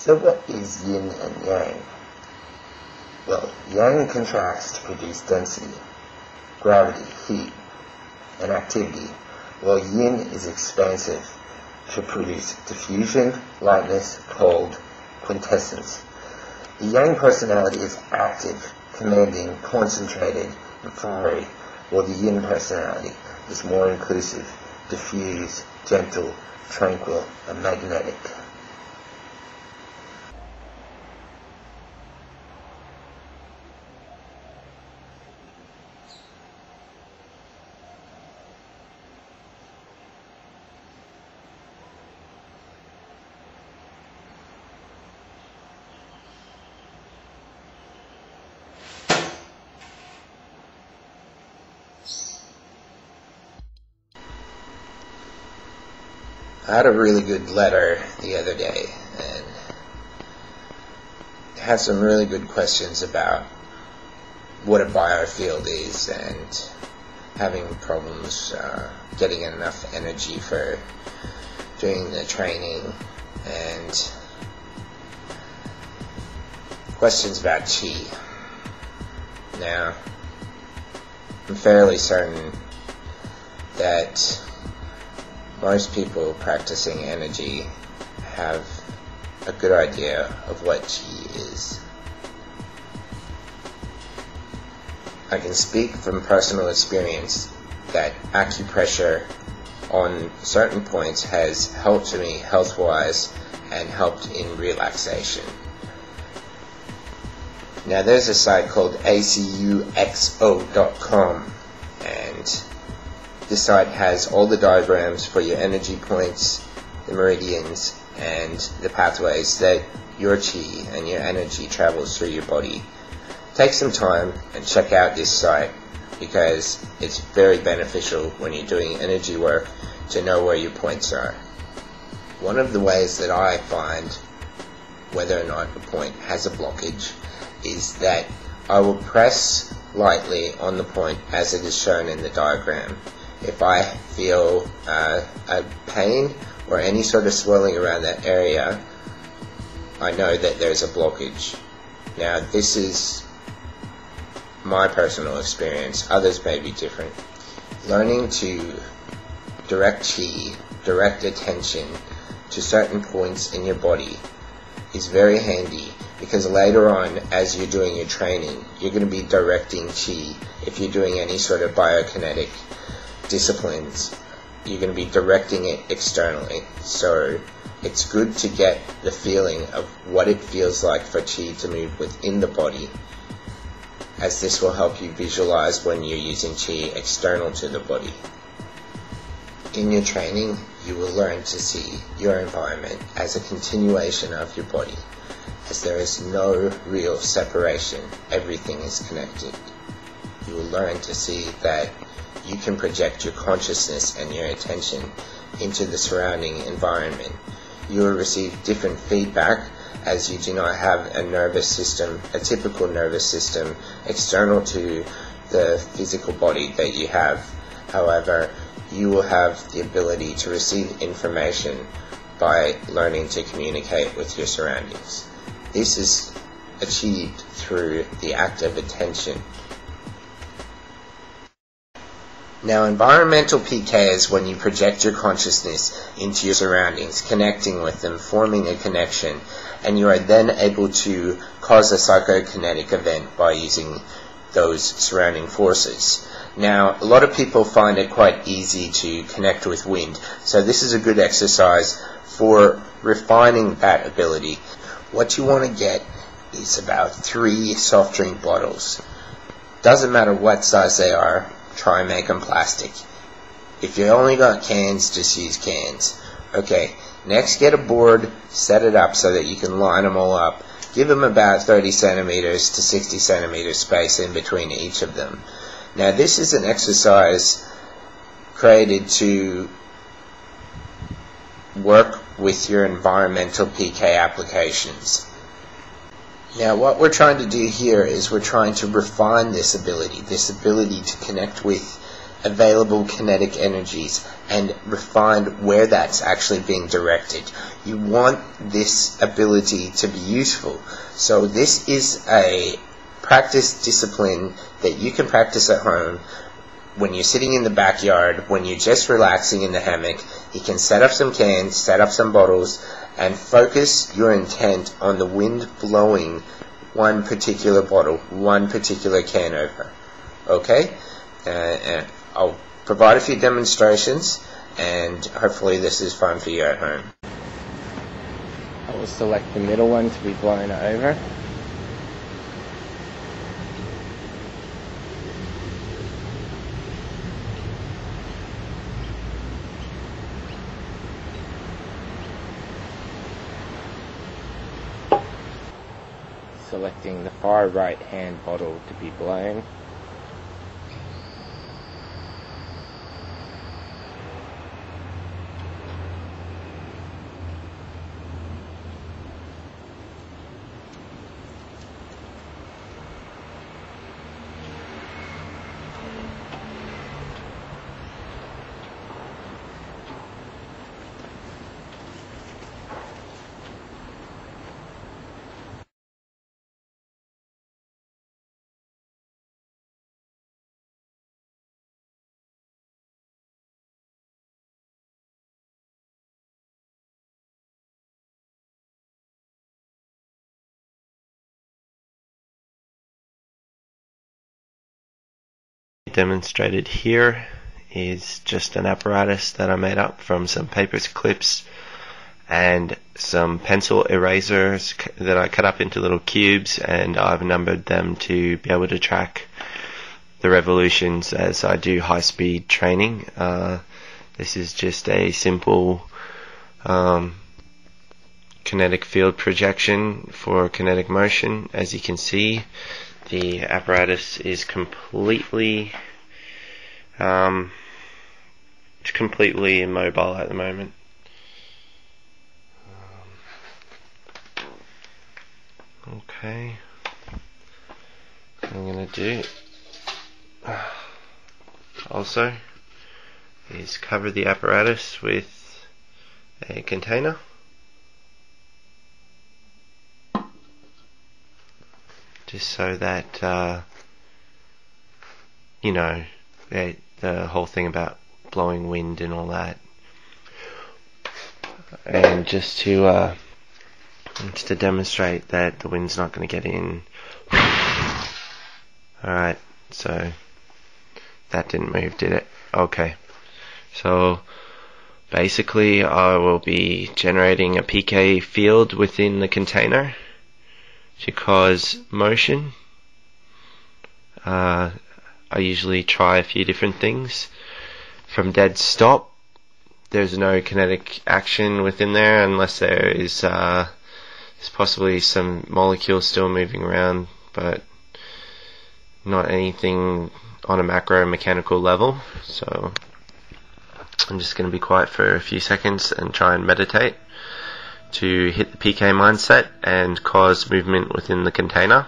So what is yin and yang? Well, yang contracts to produce density, gravity, heat, and activity, while yin is expansive to produce diffusion, lightness, cold, quintessence. The yang personality is active, commanding, concentrated, and fiery, while the yin personality is more inclusive, diffuse, gentle, tranquil, and magnetic. I had a really good letter the other day, and it had some really good questions about what a biofield is and having problems getting enough energy for doing the training, and questions about chi. Now, I'm fairly certain that most people practicing energy have a good idea of what chi is. I can speak from personal experience that acupressure on certain points has helped me health-wise and helped in relaxation. Now there's a site called acuxo.com, and this site has all the diagrams for your energy points, the meridians, and the pathways that your chi and your energy travels through your body. Take some time and check out this site, because it's very beneficial when you're doing energy work to know where your points are. One of the ways that I find whether or not a point has a blockage is that I will press lightly on the point as it is shown in the diagram. If I feel a pain or any sort of swelling around that area, I know that there's a blockage. Now this is my personal experience, others may be different. Learning to direct chi, direct attention to certain points in your body is very handy, because later on as you're doing your training, you're going to be directing chi. If you're doing any sort of biokinetic disciplines, you're going to be directing it externally. So it's good to get the feeling of what it feels like for chi to move within the body, as this will help you visualize when you're using chi external to the body. In your training, you will learn to see your environment as a continuation of your body, as there is no real separation. Everything is connected. You will learn to see that you can project your consciousness and your attention into the surrounding environment. You will receive different feedback, as you do not have a nervous system, a typical nervous system, external to the physical body that you have. However, you will have the ability to receive information by learning to communicate with your surroundings. This is achieved through the act of attention. Now, environmental PK is when you project your consciousness into your surroundings, connecting with them, forming a connection, and you are then able to cause a psychokinetic event by using those surrounding forces. Now, a lot of people find it quite easy to connect with wind, so this is a good exercise for refining that ability. What you want to get is about 3 soft drink bottles. Doesn't matter what size they are, try and make them plastic. If you only got cans, just use cans. Okay, next get a board, set it up so that you can line them all up. Give them about 30 centimeters to 60 centimeters space in between each of them. Now this is an exercise created to work with your environmental PK applications. Now what we're trying to do here is we're trying to refine this ability to connect with available kinetic energies and refine where that's actually being directed. You want this ability to be useful. So this is a practice discipline that you can practice at home when you're sitting in the backyard, when you're just relaxing in the hammock. You can set up some cans, set up some bottles, and focus your intent on the wind blowing one particular bottle, one particular can over. Okay? And I'll provide a few demonstrations, and hopefully this is fun for you at home. I will select the middle one to be blown over. Selecting the far right hand bottle to be blown. Demonstrated here is just an apparatus that I made up from some paper clips and some pencil erasers that I cut up into little cubes, and I've numbered them to be able to track the revolutions as I do high-speed training. This is just a simple kinetic field projection for kinetic motion. As you can see, the apparatus is completely immobile at the moment. Okay, what I'm going to do also is cover the apparatus with a container. Just so that you know, the whole thing about blowing wind and all that, and just to demonstrate that the wind's not going to get in. Alright, so that didn't move, did it? Okay, so basically I will be generating a PK field within the container to cause motion. I usually try a few different things. From dead stop, there's no kinetic action within there unless there is there's possibly some molecules still moving around, but not anything on a macro mechanical level. So I'm just going to be quiet for a few seconds and try and meditate to hit the PK mindset and cause movement within the container.